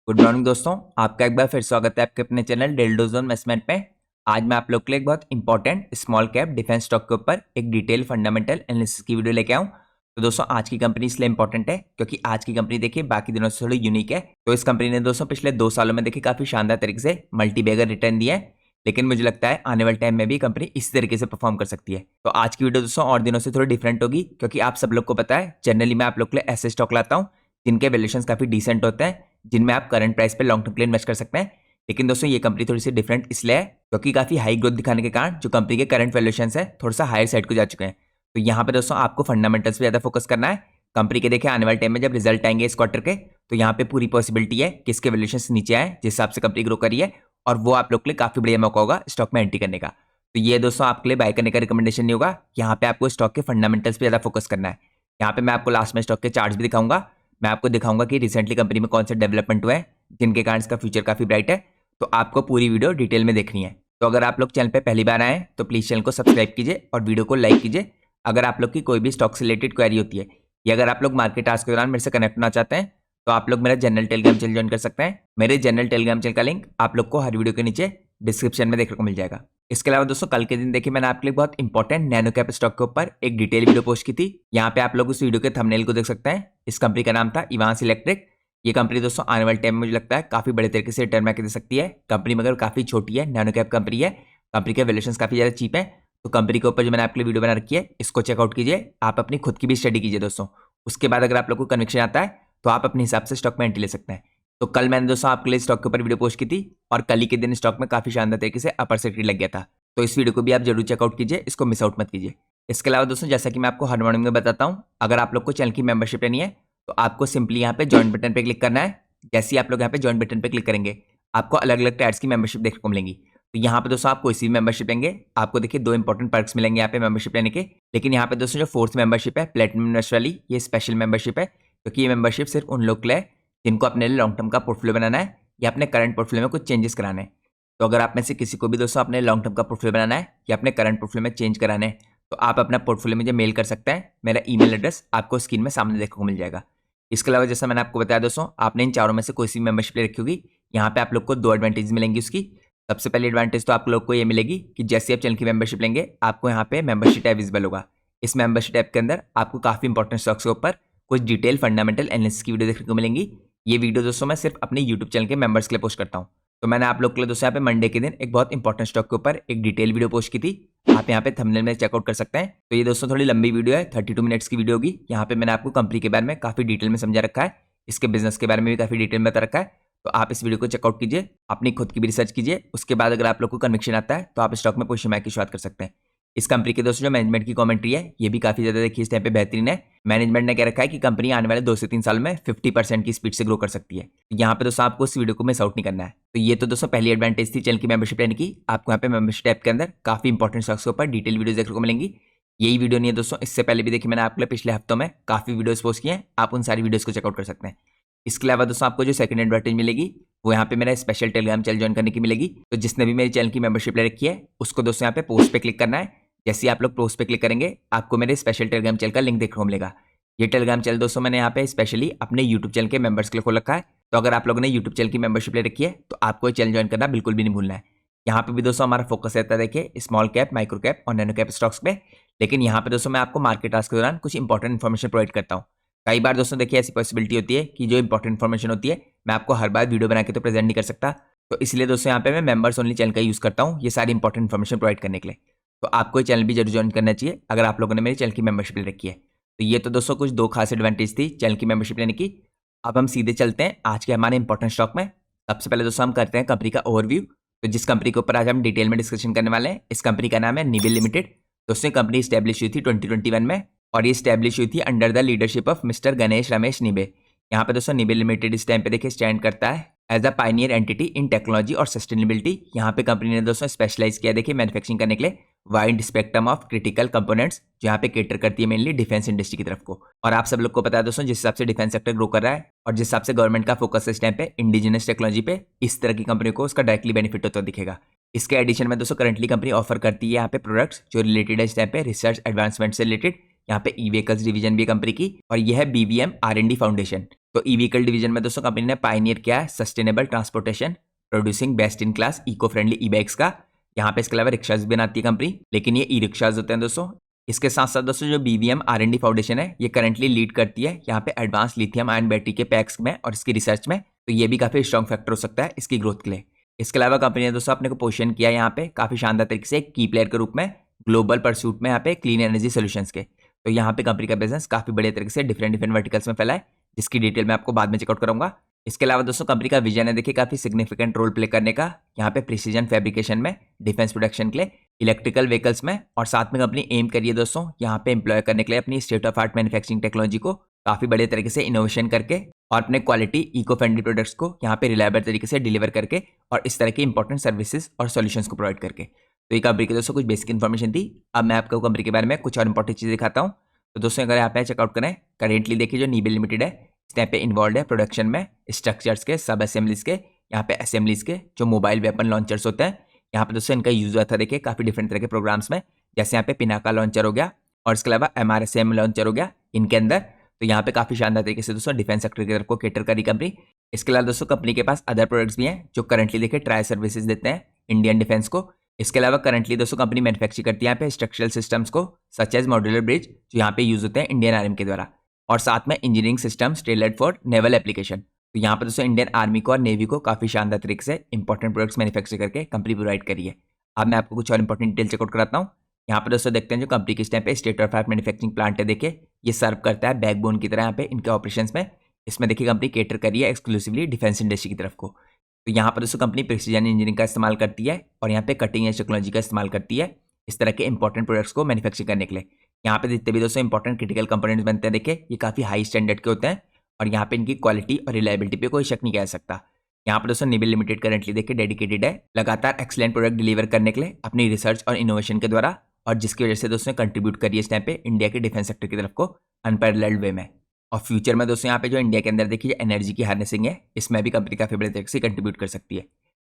Good morning दोस्तों, आपका एक बार फिर स्वागत है आपके अपने चैनल डेल्डोजोन इन्वेस्टमेंट में। आज मैं आप लोग के लिए एक बहुत important small cap defence stock के ऊपर एक डिटेल फंडामेंटल एनालिसिस की वीडियो लेके आऊं। तो दोस्तों आज की कंपनी इसलिए इंपॉर्टेंट है क्योंकि आज की कंपनी देखिए बाकी दिनों से थोड़ी यूनिक है। तो इस कंपनी ने दोस्तों पिछले 2 सालों में देखिए काफी शानदार तरीके से मल्टी बैगर रिटर्न दिया है, लेकिन मुझे लगता है आने वाले टाइम में भी कंपनी इस तरीके से परफॉर्म कर सकती है। तो आज की वीडियो दोस्तों और दिनों से थोड़ी डिफरेंट होगी क्योंकि आप सब लोग को पता है जनरली मैं आप लोग के लिए ऐसे स्टॉक लाता हूँ जिनके वैल्यूएशन काफी डिसेंट होते हैं, जिनमें आप करंट प्राइस पे लॉन्ग टर्म के लिए इन्वेस्ट कर सकते हैं। लेकिन दोस्तों ये कंपनी थोड़ी सी डिफरेंट इसलिए है क्योंकि काफी हाई ग्रोथ दिखाने के कारण जो कंपनी के करंट वैल्यूएशन है थोड़ा सा हायर साइड को जा चुके हैं। तो यहाँ पे दोस्तों आपको फंडामेंटल्स पे ज्यादा फोकस करना है। कंपनी के देखिए आने वाले टाइम में जब रिजल्ट आएंगे इस क्वार्टर के, तो यहाँ पे पूरी पॉसिबिलिटी है कि इसके वैल्यूएशन नीचे आए जिस हिसाब से कंपनी ग्रो करी है, और वो आप लोग के लिए काफी बढ़िया मौका होगा स्टॉक में एंट्री करने का। तो ये दोस्तों आपके लिए बाय करने का रिकमेंडेशन नहीं होगा। यहाँ पे आपको स्टॉक के फंडामेंटल्स पे ज्यादा फोकस करना है। यहाँ पे मैं आपको लास्ट में स्टॉक के चार्ट्स भी दिखाऊंगा। मैं आपको दिखाऊंगा कि रिसेंटली कंपनी में कौन से डेवलपमेंट हुए हैं जिनके कारण इसका फ्यूचर काफी ब्राइट है। तो आपको पूरी वीडियो डिटेल में देखनी है। तो अगर आप लोग चैनल पे पहली बार आए तो प्लीज चैनल को सब्सक्राइब कीजिए और वीडियो को लाइक कीजिए। अगर आप लोग की कोई भी स्टॉक से रिलेटेड क्वेरी होती है या अगर आप लोग मार्केट टास्क के दौरान मेरे से कनेक्ट होना चाहते हैं तो आप लोग मेरा जनरल टेलीग्राम चैनल ज्वाइन कर सकते हैं। मेरे जनरल टेलीग्राम चैनल का लिंक आप लोग को हर वीडियो के नीचे डिस्क्रिप्शन में देखने को मिल जाएगा। इसके अलावा दोस्तों कल के दिन देखिए मैंने आपके लिए बहुत इंपॉर्टेंट नैनो कैप स्टॉक के ऊपर एक डिटेल वीडियो पोस्ट की थी। यहाँ पे आप लोग उस वीडियो के थंबनेल को देख सकते हैं। इस कंपनी का नाम था इवांस इलेक्ट्रिक। ये कंपनी दोस्तों आने वाले टाइम में मुझे लगता है काफी बड़े तरीके से रिटर्न दे सकती है। कंपनी मगर काफी छोटी है, नैनो कैप कंपनी है, कंपनी के वैल्यूएशन काफी ज्यादा चीप है। तो कंपनी के ऊपर जो मैंने आपके लिए वीडियो बना रखी है इसको चेकआउट कीजिए। आप अपनी खुद की भी स्टडी कीजिए दोस्तों। उसके बाद अगर आप लोग को कन्विक्शन आता है तो आप अपने हिसाब से स्टॉक में एंट्री ले सकते हैं। तो कल मैंने दोस्तों आपके लिए स्टॉक के ऊपर वीडियो पोस्ट की थी और कल ही के दिन स्टॉक में काफी शानदार तरीके से अपर सेक्टर लग गया था। तो इस वीडियो को भी आप जरूर चेकआउट कीजिए, इसको मिस आउट मत कीजिए। इसके अलावा दोस्तों जैसा कि मैं आपको हर मॉर्निंग में बताता हूँ, अगर आप लोग को चैनल की मेंबरशिप लेनी है तो आपको सिंपली यहाँ पे ज्वाइन बटन पे क्लिक करना है। जैसे ही आप लोग यहाँ पे ज्वाइन बटन पे क्लिक करेंगे आपको अलग अलग टायर्स की मेंबरशिप देखने को मिलेंगी। तो यहाँ पे दोस्तों आप कोई सी मेंबरशिप लेंगे आपको देखिए 2 इंपॉर्टेंट पर्क्स मिलेंगे यहाँ पे मेंबरशिप लेने के। लेकिन यहाँ पे दोस्तों जो फोर्थ मेंबरशिप है प्लेटिनम इन्वेस्ट वाली, ये स्पेशल मेंबरशिप है क्योंकि ये मेंबरशिप सिर्फ उन लोग के लिए जिनको अपने लिए लॉन्ग टर्म का पोर्टफोलियो बनाना है या अपने करंट पोर्टफोलियो में कुछ चेंजेस कराने हैं। तो अगर आप में से किसी को भी दोस्तों अपने लॉन्ग टर्म का पोर्टफोलियो बनाना है या अपने करंट पोर्टफोलियो में चेंज कराने हैं तो आप अपना पोर्टफोलियो मुझे मेल कर सकते हैं। मेरा ईमेल एड्रेस आपको स्क्रीन में सामने देखने को मिल जाएगा। इसके अलावा जैसा मैंने आपको बताया दोस्तों, आपने इन चारों में से कोई सी मेंबरशिप ले रखी होगी, यहाँ पे आप लोग को 2 एडवांटेज मिलेंगी उसकी। सबसे पहली एडवांटेज तो आप लोग को ये मिलेगी कि जैसे आप चैनल की मेंबरशिप लेंगे आपको यहाँ पे मेंबरशिप टैब विजिबल होगा। इस मेंबरशिप टैब के अंदर आपको काफी इंपॉर्टेंट स्टॉक्स के ऊपर कुछ डिटेल फंडामेंटल एनालिसिस की वीडियो देखने को मिलेंगी। ये वीडियो दोस्तों मैं सिर्फ अपने यूट्यूब चैनल के मेंबर्स के लिए पोस्ट करता हूँ। तो मैंने आप लोग के लिए दोस्तों यहाँ पे मंडे के दिन एक बहुत इंपॉर्टेंट स्टॉक के ऊपर एक डिटेल वीडियो पोस्ट की थी, आप यहाँ पे थंबनेल में चेकआउट कर सकते हैं। तो ये दोस्तों थोड़ी लंबी वीडियो है, 32 मिनट्स की वीडियो होगी। यहाँ पे मैंने आपको कंपनी के बारे में काफी डिटेल में समझा रखा है, इसके बिजनेस के बारे में भी काफी डिटेल में बता रखा है। तो आप इस वीडियो को चेकआउट कीजिए, अपनी खुद की भी रिसर्च कीजिए। उसके बाद अगर आप लोग को कन्विक्शन आता है तो आप स्टॉक में पोजीशन की शुरुआत कर सकते हैं। इस कंपनी के दोस्तों जो मैनेजमेंट की कमेंट्री है ये भी काफी ज्यादा देखिए इस टाइम पे बेहतरीन है। मैनेजमेंट ने कह रखा है कि कंपनी आने वाले 2 से 3 साल में 50% की स्पीड से ग्रो कर सकती है। तो यहाँ पे दोस्तों आपको इस वीडियो को मिस आउट नहीं करना है। तो ये तो दोस्तों पहली एडवांटेज थी चैनल की मेंबरशिप लेने की। आपको यहाँ पे मेंबरशिप टैब के अंदर काफी इंपॉर्टेंट स्टॉक्स के ऊपर डिटेल वीडियो देखने को मिलेंगी। यही वीडियो नहीं है दोस्तों, इससे पहले भी देखिए मैंने आपके लिए पिछले हफ्तों में काफी वीडियोस पोस्ट किए हैं, आप उन सारी वीडियोस को चेकआउट कर सकते हैं। इसके अलावा दोस्तों आपको जो सेकंड एडवांटेज मिलेगी वो यहाँ पे मेरा स्पेशल टेलीग्राम चैनल ज्वाइन करने की मिलेगी। तो जिसने भी मेरे चैनल की मेंबरशिप ले रखी है उसको दोस्तों यहाँ पे पोस्ट पे क्लिक करना है। जैसे ही आप लोग पोस्ट पे क्लिक करेंगे आपको मेरे स्पेशल टेलीग्राम चैनल का लिंक देखने को मिलेगा। ये टेलीग्राम चैनल दोस्तों मैंने यहाँ पे स्पेशली अपने यूट्यूब चैनल के मेंबर्स के लिए खोल रखा है। तो अगर आप लोगों ने यूट्यूब चैनल की मेंबरशिप ले रखी है तो आपको ये चैनल ज्वाइन करना बिल्कुल भी नहीं भूलना है। यहाँ पे भी दोस्तों हमारा फोकस रहता है देखिए स्मॉल कैप, माइक्रो कैप और नैनो कैप स्टॉक्स पे। लेकिन यहाँ पे दोस्तों मैं आपको मार्केट टास्क के दौरान कुछ इंपॉर्टेंट इन्फॉर्मेशन प्रोवाइड करता हूँ। कई बार दोस्तों देखिए ऐसी पॉसिबिलिटी होती है कि जो इंपॉर्टेंट इन्फॉर्मेशन होती है मैं आपको हर बार वीडियो बना के तो प्रेजेंट नहीं कर सकता। तो इसलिए दोस्तों यहाँ पे मैं मेंबर्स ओनली चैनल का यूज करता हूँ ये सारी इंपॉर्टेंट इन्फॉर्मेशन प्रोवाइड करने के लिए। तो आपको ये चैनल भी जरूर ज्वाइन करना चाहिए अगर आप लोगों ने मेरे चैनल की मेंबरशिप ले रखी है। तो ये तो दोस्तों कुछ 2 खास एडवांटेज थी चैनल की मेंबरशिप लेने की। अब हम सीधे चलते हैं आज के हमारे इंपॉर्टेंट स्टॉक में। सबसे पहले दोस्तों हम करते हैं कंपनी का ओवरव्यू। तो जिस कंपनी के ऊपर आज हम डिटेल में डिस्कशन करने वाले हैं इस कंपनी का नाम है निबेल लिमिटेड। दोस्तों कंपनी स्टैब्लिश हुई थी 2021 में और ये स्टैब्लिश हुई थी under the leadership of mister Ganesh Ramesh Nibe. यहाँ पे दोस्तों निबेल लिमिटेड इस टाइम पे देखिए स्टैंड करता है as a pioneer entity in technology और सस्टेनेबिलिटी। यहाँ पे कंपनी ने दोस्तों स्पेशलाइज किया देखिए मैन्युफैक्चरिंग करने के लिए wide spectrum of critical components, जो यहाँ पे केटर करती है मेनली डिफेंस इंडस्ट्री की तरफ को। और आप सब लोग को पता है दोस्तों जिस हिसाब से डिफेंस सेक्टर ग्रो कर रहा है और जिस हिसाब से गवर्नमेंट का फोकस है इस टाइम पे इंडिजिनस टेक्नोलॉजी पे, इस तरह की कंपनी को उसका डायरेक्टली बेनिफिट होता दिखेगा। इसके एडिशन में दोस्तों करंटली कंपनी ऑफर करती है यहाँ पे प्रोडक्ट्स जो रिलेटेड है इस टाइम पे रिसर्च एडवांसमेंट से रिलेटेड, यहाँ पे ई व्हीकल्स डिवीजन भी है कंपनी की, और यह है BVM R&D फाउंडेशन। तो ई व्हीकल डिवीजन में दोस्तों कंपनी ने पायनियर किया है sustainable transportation producing best in class eco friendly e bikes का। यहाँ पे इसके अलावा रिक्शाज भी बनाती है कंपनी, लेकिन ये ई रिक्शाज होते हैं दोस्तों। इसके साथ साथ दोस्तों जो BVM R&D फाउंडेशन है ये करंटली लीड करती है यहाँ पे एडवांस लिथियम आयन बैटरी के पैक्स में और इसकी रिसर्च में, तो ये भी काफी स्ट्रॉन्ग फैक्टर हो सकता है इसकी ग्रोथ के लिए। इसके अलावा कंपनी ने दोस्तों अपने को पोजीशन किया यहाँ पे काफी शानदार तरीके से की प्लेयर के रूप में ग्लोबल परसूट में यहाँ पे क्लीन एनर्जी सोल्यूशंस के। तो यहाँ पे कंपनी का बिजनेस काफी बड़े तरीके से डिफरेंट वर्टिकल्स में फैला है, जिसकी डिटेल मैं आपको बाद में चेकआउट करूंगा। इसके अलावा दोस्तों कंपनी का विजन है देखिए काफी सिग्निफिकेंट रोल प्ले करने का यहाँ पे प्रिसीजन फैब्रिकेशन में, डिफेंस प्रोडक्शन के लिए, इलेक्ट्रिकल व्हीकल्स में, और साथ में कंपनी एम करिए दोस्तों यहाँ पे एम्प्लॉय करने के लिए अपनी state of art manufacturing technology को काफी बड़े तरीके से इनोवेशन करके और अपने क्वालिटी इको फ्रेंडली प्रोडक्ट्स को यहाँ पे रिलायबल तरीके से डिलीवर करके और इस तरह के इंपॉर्टेंट सर्विसेज और सॉल्यूशंस को प्रोवाइड करके। तो ये कंपनी की दोस्तों कुछ बेसिक इन्फॉर्मेशन थी। अब मैं आपको कंपनी के बारे में कुछ और इंपॉर्टेंट चीज़ दिखाता हूँ। तो दोस्तों अगर आप चेकआउट करें, करेंटली देखिए जो नीबेल लिमिटेड है इस टाइप पे इन्वॉल्व है प्रोडक्शन में स्ट्रक्चर्स के, सब असेंबलीज के, यहाँ पे असेंबलीज के जो मोबाइल वेपन लॉन्चर्स होते हैं, यहाँ पे दोस्तों इनका यूज हुआ था देखिए काफी डिफरेंट तरह के प्रोग्राम्स में, जैसे यहाँ पे पिनाका लॉन्चर हो गया और इसके अलावा MRSAM लॉन्चर हो गया इनके अंदर। तो यहाँ पे काफी शानदार तरीके से दोस्तों डिफेंस सेक्टर की तरफ को कैटर करी कंपनी। इसके अलावा दोस्तों कंपनी के पास अदर प्रोडक्ट्स भी हैं जो करंटली देखिए ट्राई सर्विसेज देते हैं इंडियन डिफेंस को। इसके अलावा करंटली दोस्तों कंपनी मैन्युफैक्चर करती है यहाँ पे स्ट्रक्चरल सिस्टम्स को सच एज मॉड्यूलर ब्रिज जो यहाँ पे यूज होते हैं इंडियन आर्मी के द्वारा, और साथ में engineering systems tailored for naval application. तो यहाँ पर दोस्तों इंडियन आर्मी को और नेवी को काफी शानदार तरीके से इंपॉर्टेंट प्रोडक्ट्स मैन्युफैक्चर करके कंपनी प्रोवाइड करी है। अब मैं आपको कुछ और इंपॉर्टेंट डिटेल चेकआउट कराता हूँ। यहाँ पर दोस्तों देखते हैं जो कंपनी की इस टाइम पे state of art manufacturing plant है देखिए, ये सर्व करता है बैकबोन की तरह यहाँ पे इनके ऑपरेशंस में। इसमें देखिए कंपनी कैटर करी है एक्सक्लूसिवली डिफेंस इंडस्ट्री की तरफ को। तो यहाँ पर दोस्तों कंपनी प्रिसीजन इंजीनियरिंग का इस्तेमाल करती है और यहाँ पे कटिंग एज टेक्नोलॉजी का इस्तेमाल करती है इस तरह के इंपॉर्टेंट प्रोडक्ट्स को मैन्युफैक्चर करने के लिए। यहाँ पे जितने भी दोस्तों इंपॉर्टेंट क्रिटिकल कंपोनेंट्स बनते हैं देखिए ये काफी हाई स्टैंडर्ड के होते हैं और यहाँ पे इनकी क्वालिटी और रिलायबिलिटी पे कोई शक नहीं कह सकता। यहाँ पर दोस्तों निबेल लिमिटेड करंटली देखिए डेडिकेटेड है लगातार एक्सीलेंट प्रोडक्ट डिलीवर करने के लिए अपनी रिसर्च और इनोवेशन के द्वारा, और जिसकी वजह से दोस्तों कंट्रीब्यूट करिए इस टाइम पे इंडिया के डिफेंस सेक्टर की तरफ को अनपैरेलल्ड वे में। और फ्यूचर में दोस्तों यहाँ पे जो इंडिया के अंदर देखिए एनर्जी की हार्नेसिंग है इसमें भी कंपनी काफी बड़े तरीके से कंट्रीब्यूट कर सकती है।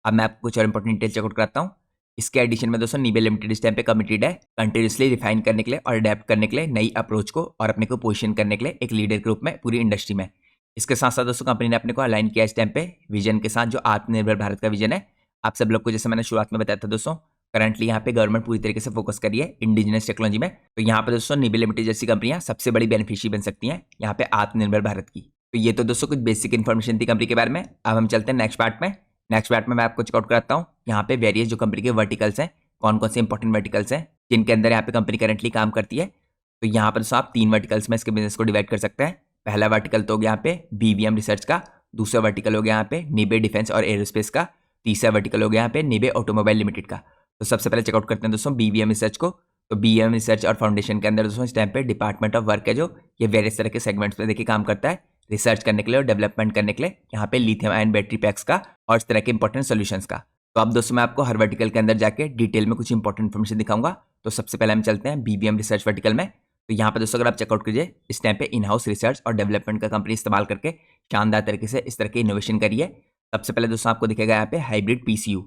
अब मैं आपको कुछ और इंपॉर्टेंट डिटेल चेकआउट कराता हूँ। इसके एडिशन में दोस्तों निबेल लिमिटेड इस टाइम पे कमिटेड है कंटिन्यूसली रिफाइन करने के लिए और अडेप्ट करने के लिए नई अप्रोच को और अपने को पोजीशन करने के लिए एक लीडर के रूप में पूरी इंडस्ट्री में। इसके साथ साथ दोस्तों कंपनी ने अपने को अलाइन किया इस टाइम पे विजन के साथ जो आत्मनिर्भर भारत का विजन है। आप सब लोग को जैसे मैंने शुरुआत में बताया था दोस्तों, करंटली यहाँ पे गवर्नमेंट पूरी तरीके से फोकस करी है इंडिजिनस टेक्नोलॉजी में। तो यहाँ पे दोस्तों निबेल लिमिटेड जैसी कंपनियां सबसे बड़ी बेनिफिशियरी बन सकती हैं यहाँ पे आत्मनिर्भर भारत की। तो ये तो दोस्तों कुछ बेसिक इन्फॉर्मेशन थी कंपनी के बारे में। अब हम चलते हैं नेक्स्ट पार्ट में। नेक्स्ट पार्ट में मैं आपको चेकआउट कराता हूँ यहाँ पे वेरियस जो कंपनी के वर्टिकल्स हैं, कौन कौन से इंपॉर्टेंट वर्टिकल्स हैं जिनके अंदर यहाँ पे कंपनी करंटली काम करती है। तो यहाँ पर दोस्तों आप 3 वर्टिकल्स में इसके बिजनेस को डिवाइड कर सकते हैं। पहला वर्टिकल तो हो गया यहाँ पे BVM रिसर्च का, दूसरा वर्टिकल हो गया यहाँ पे निबे डिफेंस और एरोस्पेस का, तीसरा वर्टिकल हो गया यहाँ पे निबे ऑटोमोबाइल लिमिटेड का। तो सबसे पहले चेकआउट करते हैं दोस्तों BVM रिसर्च को। तो BVM रिसर्च और फाउंडेशन के अंदर दोस्तों इस टाइम पे डिपार्टमेंट ऑफ वर्क है जो ये वेरियस तरह के सेगमेंट्स पे देखिए काम करता है रिसर्च करने के लिए और डेवलपमेंट करने के लिए यहाँ पे लिथियम आयन बैटरी पैक्स का और इस तरह के इंपॉर्टेंट सोल्यूशंस का। तो अब दोस्तों मैं आपको हर वर्टिकल के अंदर जाके डिटेल में कुछ इंपॉर्टेंट इन्फॉर्मेशन दिखाऊंगा। तो सबसे पहले हम चलते हैं BVM रिसर्च वर्टिकल में। तो यहाँ पे दोस्तों अगर आप चेकआउट कीजिए इस टाइम पे इन हाउस रिसर्च और डेवलपमेंट का कंपनी इस्तेमाल करके शानदार तरीके से इस तरह के इनोवेशन करी है। सबसे पहले दोस्तों आपको दिखेगा यहाँ पे हाइब्रिड PCU।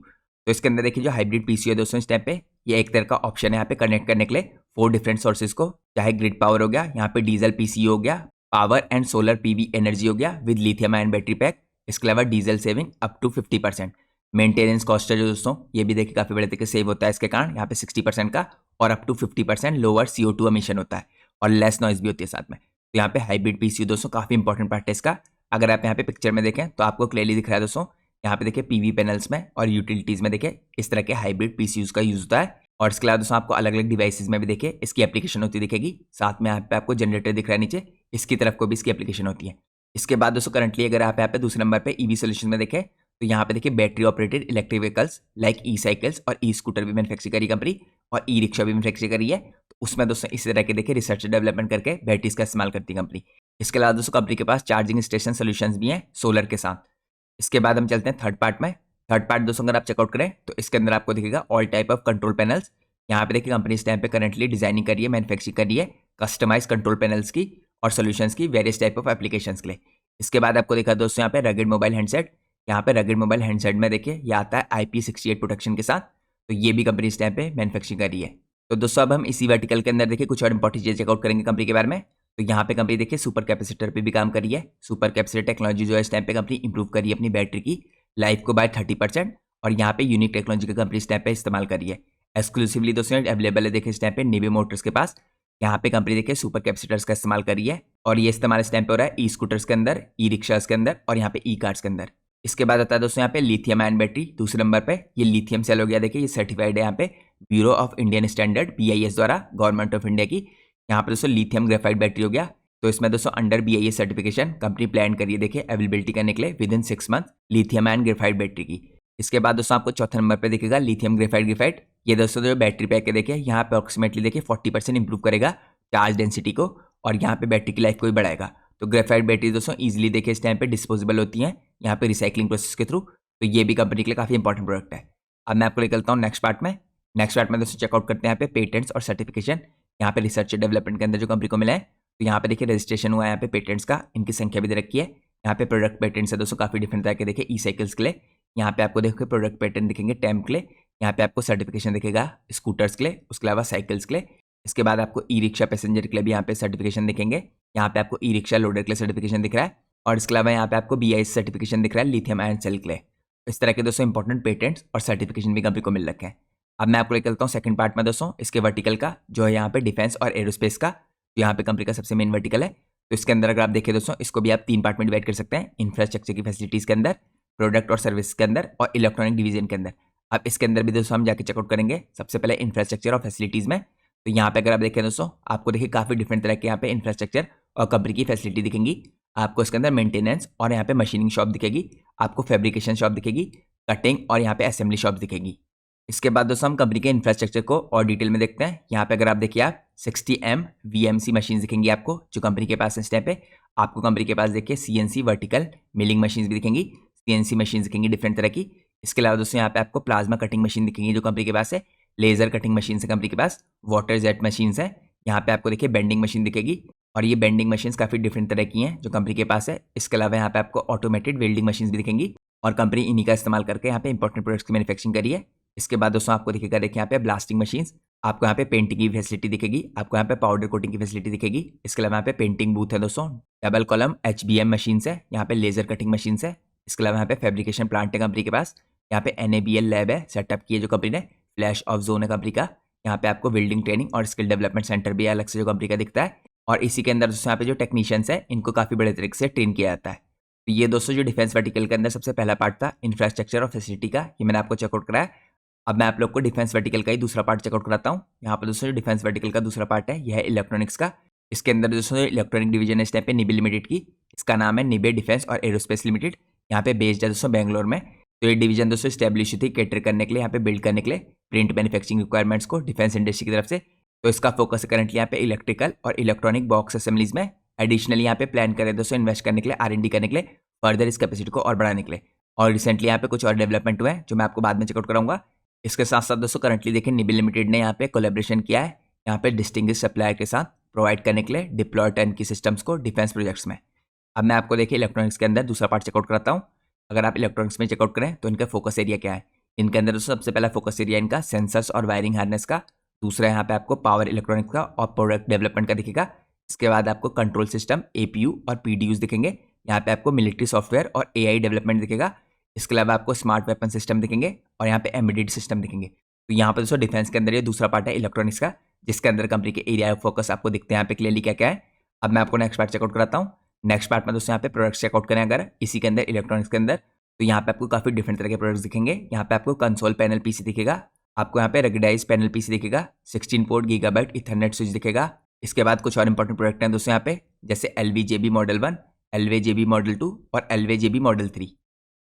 तो इसके अंदर देखिए जो हाइब्रिड PCU है दोस्तों इस टाइम पे ये एक तरह का ऑप्शन है यहाँ पे कनेक्ट करने के लिए 4 डिफरेंट सोर्सेज को, चाहे ग्रिड पावर हो गया, यहाँ पे डीजल PCU हो गया, power and solar PV energy हो गया with lithium ion battery pack. इसके अलावा diesel saving up to 50%। Maintenance cost है जो दोस्तों ये भी देखिए काफी बड़े तरीके से सेव होता है इसके कारण, यहाँ पे 60% का और up to 50% lower CO2 emission होता है और लेस नॉइज भी होती है साथ में। तो यहाँ पे हाइब्रिड PCU दोस्तों काफी इंपॉर्टेंट पार्ट है इसका। अगर आप यहाँ पे पिक्चर में देखें तो आपको क्लियरली दिख रहा है दोस्तों, यहाँ पे देखिए PV पैनल्स में और यूटिलिटीज में देखिए इस तरह के हाइब्रिड PCUs का यूज होता है। और इसके अलावा दोस्तों आपको अलग अलग डिवाइसेज में भी देखिए इसकी एप्लीकेशन होती दिखेगी। साथ में यहाँ पे आपको जनरेटर दिख रहा है नीचे, इसकी तरफ को भी इसकी एप्लीकेशन होती है। इसके बाद दोस्तों करंटली अगर आप यहाँ पे दूसरे नंबर पे EV सोल्यूशन में देखें तो यहाँ पे देखिए battery operated electric vehicles like e-cycles और ई-स्कूटर भी मैन्युफैक्चर करी कंपनी और ई-रिक्शा भी मैन्युफैक्चर करी है। तो उसमें दोस्तों इसी तरह के देखिए रिसर्च डेवलपमेंट करके बैटरीज का इस्तेमाल करती है कंपनी। इसके अलावा दोस्तों कंपनी के पास चार्जिंग स्टेशन सोल्यूशंस भी हैं सोलर के साथ। इसके बाद हम चलते हैं थर्ड पार्ट में। थर्ड पार्ट दोस्तों अगर आप चेकआउट करें तो इसके अंदर आपको दिखेगा all type of control panels. यहाँ पे देखिए कंपनी इस टाइम पे करंटली डिजाइनिंग करी है, मैन्युफैक्चरिंग करी है कस्टमाइज कंट्रोल पैनल्स की और सोल्यूशंस की वेरियस टाइप ऑफ एप्लीकेशंस के लिए। इसके बाद आपको देखा दोस्तों यहाँ पे रगेड मोबाइल हैंडसेट। यहाँ पे रगेड मोबाइल हैंडसेट में देखिए ये आता है IP68 प्रोटेक्शन के साथ। तो ये भी कंपनी इस टाइम पे मैन्युफैक्चरिंग कर रही है। तो दोस्तों अब हम इसी वर्टिकल के अंदर देखिए कुछ और इंपॉर्टेंट चीजें चेकआउट करेंगे कंपनी के बारे में। तो यहाँ पे कंपनी देखिए सुपर कैपेसिटर पे भी काम करी है। सुपर कैपेसिटर टेक्नोलॉजी जो है इस टाइम पे कंपनी इंप्रूव करी है अपनी बैटरी की लाइफ को बाय 30%। और यहाँ पे यूनिक टेक्नोलॉजी का कंपनी इस टाइम पे इस्तेमाल करी है। एक्सक्लूसिवली दोस्तों अवेलेबल है देखिए इस टाइम पे निबे मोटर्स के पास। यहाँ पे कंपनी देखिए सुपर कैपेसिटर्स का इस्तेमाल करी है और ये इस्तेमाल इस टाइम पे हो रहा है ई स्कूटर्स के अंदर, ई रिक्शास के अंदर और यहाँ पे ई कार्स के अंदर। इसके बाद आता है दोस्तों यहाँ पे लिथियम आयन बैटरी दूसरे नंबर पे। ये लिथियम सेल हो गया देखिए, ये सर्टिफाइड है यहाँ पे bureau of Indian standard BIS द्वारा, गवर्नमेंट ऑफ इंडिया की। यहाँ पे दोस्तों लिथियम ग्रेफाइट बैटरी हो गया। तो इसमें दोस्तों under BIS certification company plan करिए देखिए अवेलेबिलिटी करने के लिए with in 6 month lithium ion graphite battery की। इसके बाद दोस्तों आपको चौथे नंबर पे दिखेगा लिथियम ग्रेफाइट। ये दोस्तों जो बैटरी पैक है देखिए यहाँ पे अप्रोक्सीमेटली देखिए 40% इंप्रूव करेगा चार्ज डेंसिटी को और यहाँ पे बैटरी की लाइफ को भी बढ़ाएगा। तो ग्रेफाइट बैटरी दोस्तों इजीली देखिए इस टाइम पे डिस्पोजेबल होती हैं यहाँ पे रिसाइकलिंग प्रोसेस के थ्रू। तो ये भी कंपनी के लिए काफी इंपॉर्टेंट प्रोडक्ट है। अब मैं आपको निकलता हूँ नेक्स्ट पार्ट में। नेक्स्ट पार्ट में दोस्तों चेकआउट करते हैं यहाँ पे पेटेंट्स और सर्टिफिकेशन। यहाँ पे रिसर्च डेवलपमेंट के अंदर जो कंपनी को मिला है तो यहाँ पे देखिए रजिस्ट्रेशन हुआ है यहाँ पे पेटेंट्स का, इनकी संख्या भी दे रखी है। यहाँ पे प्रोडक्ट पेटेंट्स है दोस्तों काफी डिफरेंट तरह के देखिए ई साइकिल्स के लिए। यहाँ पे आपको देखिए प्रोडक्ट पेटेंट दिखेंगे टेम्प के लिए। यहाँ पे आपको सर्टिफिकेशन दिखेगा स्कूटर्स के लिए, उसके अलावा साइकिल्स के लिए। इसके बाद आपको ई रिक्शा पैसेंजर के लिए भी यहाँ पे सर्टिफिकेशन दिखेंगे। यहाँ पे आपको ई रिक्शा लोडर के लिए सर्टिफिकेशन दिख रहा है और इसके अलावा यहाँ पे आपको BIS सर्टिफिकेशन दिख रहा है लिथियम आयन सेल के लिए। इस तरह के दोस्तों इंपॉर्टेंट पेटेंट्स और सर्टिफिकेशन भी कंपनी को मिल रखे हैं। अब मैं आपको निकलता हूँ सेकंड पार्ट में दोस्तों इसके वर्टिकल का, जो है यहाँ पे डिफेंस और एरोस्पेस का। तो यहाँ पे कंपनी का सबसे मेन वर्टिकल है। तो इसके अंदर अगर आप देखिए दोस्तों इसको भी आप 3 पार्ट में डिवाइड कर सकते हैं, इंफ्रास्ट्रक्चर की फैसिलिटीज के अंदर, प्रोडक्ट और सर्विस के अंदर और इलेक्ट्रॉनिक डिवीजन के अंदर। अब इसके अंदर भी दोस्तों हम जाके चेकआउट करेंगे सबसे पहले इंफ्रास्ट्रक्चर और फैसिलिटीज में। तो यहाँ पे अगर आप देखें दोस्तों आपको देखिए काफी डिफरेंट तरह के यहाँ पे इंफ्रास्ट्रक्चर और कंपनी की फैसिलिटी दिखेंगी। आपको इसके अंदर मेंटेनेंस और यहाँ पे मशीनिंग शॉप दिखेगी, आपको फैब्रिकेशन शॉप दिखेगी, कटिंग और यहाँ पे असेंबली शॉप दिखेगी। इसके बाद दोस्तों हम कंपनी के इंफ्रास्ट्रक्चर को और डिटेल में देखते हैं। यहाँ पे अगर आप देखिए आप 60M VMC मशीन दिखेंगी आपको जो कंपनी के पास इस टाइम पे। आपको कंपनी के पास देखिए CNC वर्टिकल मिलिंग मशीन भी दिखेंगी, CNC मशीन दिखेंगी डिफरेंट तरह की। इसके अलावा दोस्तों यहाँ पे आपको प्लाज्मा कटिंग मशीन दिखेंगी जो कंपनी के पास है, लेजर कटिंग मशीन है कंपनी के पास, वाटर जेट मशीन है। यहाँ पे आपको देखिए बेंडिंग मशीन दिखेगी और ये बेंडिंग मशीन काफी डिफरेंट तरह की हैं जो कंपनी के पास है। इसके अलावा यहाँ पे आपको ऑटोमेटेड वेल्डिंग मशीन भी दिखेंगी और कंपनी इन्हीं का इस्तेमाल करके यहाँ पे इंपॉर्टेंट प्रोडक्ट्स की मैन्युफैक्चरिंग करी है। इसके बाद दोस्तों आपको दिखेगा देखिए यहाँ पे ब्लास्टिंग मशीन्स, आपको यहाँ पे पेंटिंग की फैसिलिटी दिखेगी, आपको यहाँ पे पाउडर कोटिंग की फैसिलिटी दिखेगी। इसके अलावा यहाँ पे पेंटिंग बूथ है दोस्तों, डबल कॉलम HBM मशीन है, यहाँ पे लेजर कटिंग मशीन है। इसके अलावा यहाँ पे फैब्रिकेशन प्लांट है कंपनी के पास, यहाँ पे NABL लैब है सेटअप की है जो कंपनी ने, फ्लैश ऑफ जोन है कंपनी का। यहाँ पे आपको बिल्डिंग ट्रेनिंग और स्किल डेवलपमेंट सेंटर भी अलग से जो कंपनी का दिखता है। और इसी के अंदर दोस्तों यहाँ पे जो टेक्नीशियंस है इनको काफी बड़े तरीके से ट्रेन किया जाता है। तो ये दोस्तों जो डिफेंस वर्टिकल के अंदर सबसे पहला पार्ट था इंफ्रास्ट्रक्चर और फैसिलिटी का, ये मैंने आपको चेकआउट कराया। अब मैं आप लोग को डिफेंस वर्टिकल का ही दूसरा पार्ट चेकआउट कराता हूँ। यहाँ पर दोस्तों जो डिफेंस वर्टिकल का दूसरा पार्ट है यह है इलेक्ट्रॉनिक्स का। इसके अंदर दोस्तों इलेक्ट्रॉनिक डिवीजन है इस टाइम पे निबे लिमिटेड की, इसका नाम है निबे डिफेंस और एरोस्पेस लिमिटेड। यहाँ पे बेस्ड है दोस्तों बेंगलोर में। तो ये डिवीजन दोस्तों स्टैब्लिश थी कैटर करने के लिए, यहाँ पे बिल्ड करने के लिए प्रिंट मैन्युफैक्चरिंग रिक्वायरमेंट्स को डिफेंस इंडस्ट्री की तरफ से। तो इसका फोकस है करंटली यहाँ पे इलेक्ट्रिकल और इलेक्ट्रॉनिक बॉक्स असेंबलीज में। एडिशनली यहाँ पे प्लान करें दोस्तों इन्वेस्ट करने के लिए, R&D करने के लिए, फर्दर इस कैपेसिटी को और बढ़ाने के लिए। और रिसेंटली यहाँ पे कुछ और डेवलपमेंट हुए हैं जो मैं आपको बाद में चेकआउट कराऊंगा। इसके साथ साथ दोस्तों करंटली देखिए निबे लिमिटेड ने यहाँ पे कोलैबोरेशन किया है यहाँ पे डिस्टिंग्विश्ड सप्लायर के साथ प्रोवाइड करने के लिए डिप्लॉय टर्न की सिस्टम्स को डिफेंस प्रोजेक्ट्स में। अब मैं आपको देखिए इलेक्ट्रॉनिक्स के अंदर दूसरा पार्ट चेकआउट कराता हूँ। अगर आप इलेक्ट्रॉनिक्स में चेकआउट करें तो इनका फोकस एरिया क्या है। इनके अंदर दोस्तों सबसे पहला फोकस एरिया इनका सेंसर्स और वायरिंग हार्नेस का, दूसरा यहाँ पे आपको पावर इलेक्ट्रॉनिक्स का और प्रोडक्ट डेवलपमेंट का दिखेगा। इसके बाद आपको कंट्रोल सिस्टम APU और PDUs दिखेंगे। यहाँ पे आपको मिलिट्री सॉफ्टवेयर और AI डेवलपमेंट दिखेगा। इसके अलावा आपको स्मार्ट वेपन सिस्टम दिखेंगे और यहाँ पे एम्बेडेड सिस्टम दिखेंगे। तो यहाँ पर दोस्तों डिफेंस के अंदर ये दूसरा पार्ट है इलेक्ट्रॉनिक्स का, जिसके अंदर कंपनी के एरिया ऑफ फोकस आपको दिखते हैं यहाँ पे क्लियरली क्या क्या है। अब मैं आपको नेक्स्ट पार्ट चेकआउट कराता हूँ। नेक्स्ट पार्ट में दोस्तों यहाँ पे प्रोडक्ट्स चेकआउट करें अगर इसी के अंदर इलेक्ट्रॉनिक्स के अंदर, तो यहाँ पे आपको काफी डिफरेंट तरह के प्रोडक्ट्स दिखेंगे। यहाँ पे आपको कंसोल पैनल PC दिखेगा, आपको यहाँ पे रेगुलाइज पैनल PC दिखेगा, 16 पोर्ट गीगाबाइट इथरनेट स्विच दिखेगा। इसके बाद कुछ और इंपॉर्टेंट प्रोडक्ट हैं दोस्तों यहाँ पे, जैसे LVJB मॉडल 1, LVJB मॉडल 2 और LVJB मॉडल 3।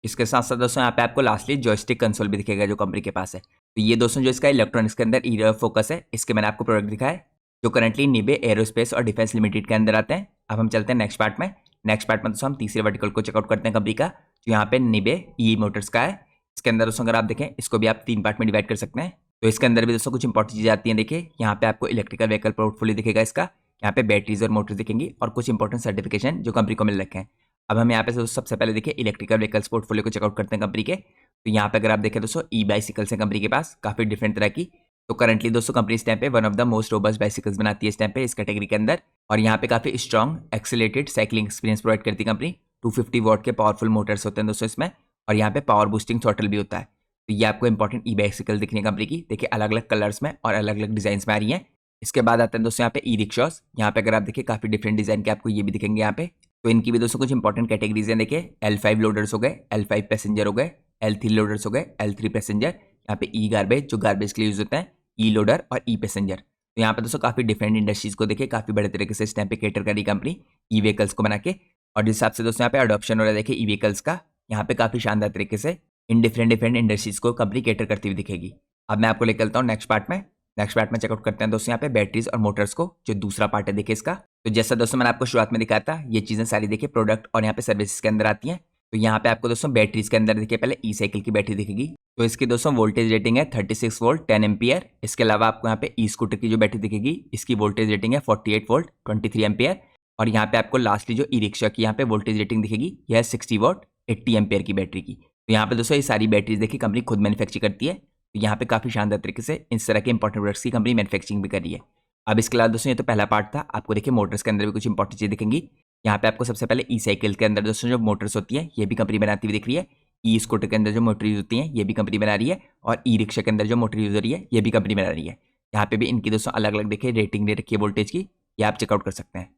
इसके साथ साथ दोस्तों यहाँ पे आपको लास्टली जॉयस्टिक कंसोल भी दिखेगा जो कंपनी के पास है। तो ये दोस्तों जो इसका इलेक्ट्रॉनिक्स के अंदर एरिया ऑफ फोकस है, इसके मैंने आपको प्रोडक्ट दिखाया है जो करंटली निबे एरोस्पेस और डिफेंस लिमिटेड के अंदर आते हैं। अब हम चलते हैं नेक्स्ट पार्ट में। नेक्स्ट पार्ट में दोस्तों हम तीसरे वर्टिकल को चेकआउट करते हैं कंपनी का, जो यहाँ पे निबे ई मोटर्स का है। इसके अंदर दोस्तों अगर आप देखें इसको भी आप 3 पार्ट में डिवाइड कर सकते हैं। तो इसके अंदर भी दोस्तों कुछ इंपॉर्टेंट चीजें आती हैं। देखिए यहाँ पे आपको इलेक्ट्रिकल व्हीकल पोर्टफोलियो दिखेगा इसका, यहाँ पे बैटरीज और मोटर्स दिखेंगी और कुछ इंपॉर्टेंट सर्टिफिकेशन जो कंपनी को मिल रखे हैं। अब हम यहाँ पे सबसे पहले देखिए इलेक्ट्रिकल व्हीकल्स पोर्टफोलियो को चेकआउट करते हैं कंपनी के। तो यहाँ पे अगर आप देखें दोस्तों ई बाइसिकल्स है कंपनी के पास, काफी डिफरेंट तरह की। तो करंटली दोस्तों कंपनी इस टाइम पे one of the most robust bicycles बनाती है इस टाइम पे इस कैटेगरी के अंदर, और यहाँ पे काफी स्ट्रॉन्ग एक्सीलेटेड साइकिलिंग एक्सपीरियंस प्रोवाइड करती है कंपनी। 250 वॉट के पावरफुल मोटर्स होते हैं दोस्तों इसमें, और यहाँ पे पावर बूस्टिंग थ्रॉटल भी होता है। तो ये आपको इंपॉर्टेंट ई बाइसिकल दिखनी है कंपनी की। देखिए अलग अलग कलर्स में और अलग अलग डिजाइन में आ रही है। इसके बाद आते हैं दोस्तों यहाँ पे ई रिक्शास। यहाँ पे अगर आप देखिए काफी डिफरेंट डिजाइन के आपको ये भी दिखेंगे यहाँ पे। तो इनकी भी दोस्तों कुछ इंपॉर्टेंट कैटेगरीज हैं। देखिए L5 लोडर्स हो गए, L5 पैसेंजर हो गए, L3 लोडर्स हो गए, L3 पैसेंजर। यहाँ पे ई गार्बेज जो गार्बेज के लिए यूज होता है, ई लोडर और ई पैसेंजर। तो यहाँ पे दोस्तों काफी डिफरेंट इंडस्ट्रीज को देखिए काफी बड़े तरीके से इस टाइम पे कैटर करी कंपनी ई व्हीकल्स को बना के। और जिस हिसाब से दोस्तों यहाँ पे अडॉप्शन हो रहा है देखिए ई व्हीकल्स का, यहाँ पे काफी शानदार तरीके से इन डिफरेंट इंडस्ट्रीज को कंपनी कैटर करती हुई दिखेगी। अब मैं आपको लेकर चलता हूँ नेक्स्ट पार्ट में। नेक्स्ट पार्ट में चेकआउट करते हैं दोस्तों यहाँ पे बैटरीज और मोटर्स को, जो दूसरा पार्ट है देखिए इसका। तो जैसा दोस्तों मैंने आपको शुरुआत में दिखाया था, ये चीजें सारी देखिए प्रोडक्ट और यहाँ पे सर्विसेज के अंदर आती हैं। तो यहाँ पे आपको दोस्तों बैटरीज के अंदर देखिए पहले ई साइकिल की बैटरी दिखेगी। तो इसकी दोस्तों वोल्टेज रेटिंग है 36 वोल्ट 10 एम्पियर। इसके अलावा आपको यहाँ पे ई स्कूटर की जो बैटरी दिखेगी, इसकी वोल्टेज रेटिंग है 48 वोल्ट 23 एम्पियर। और यहाँ पे आपको लास्टली जो ई रिक्शा की यहाँ पे वोल्टेज रेटिंग दिखेगी, यह है 60 वोट 80 एम्पियर की बैटरी की। तो यहाँ पे दोस्तों ये सारी बैटरीज देखिए कंपनी खुद मैन्युफैक्चर करती है। तो यहाँ पे काफी शानदार तरीके से इस तरह के इंपॉर्टेंट प्रोडक्ट्स की कंपनी मैन्युफैक्चरिंग भी कर रही है। अब इसके अलावा दोस्तों ये तो पहला पार्ट था। आपको देखिए मोटर्स के अंदर भी कुछ इंपॉर्टेंट चीज दिखेंगी। यहाँ पे आपको सबसे पहले ई साइकिल के अंदर दोस्तों जो मोटर्स होती है, ये भी कंपनी बनाती हुई दिख रही है। ई स्कूटर के अंदर जो मोटर यूज होती है, ये भी कंपनी बना रही है। और ई रिक्शा के अंदर जो मोटर यूज हो रही है, ये भी कंपनी बना रही है। यहाँ पे भी इनकी दोस्तों अलग अलग देखिए रेटिंग दे रखी है वोल्टेज की, ये आप चेकआउट कर सकते हैं।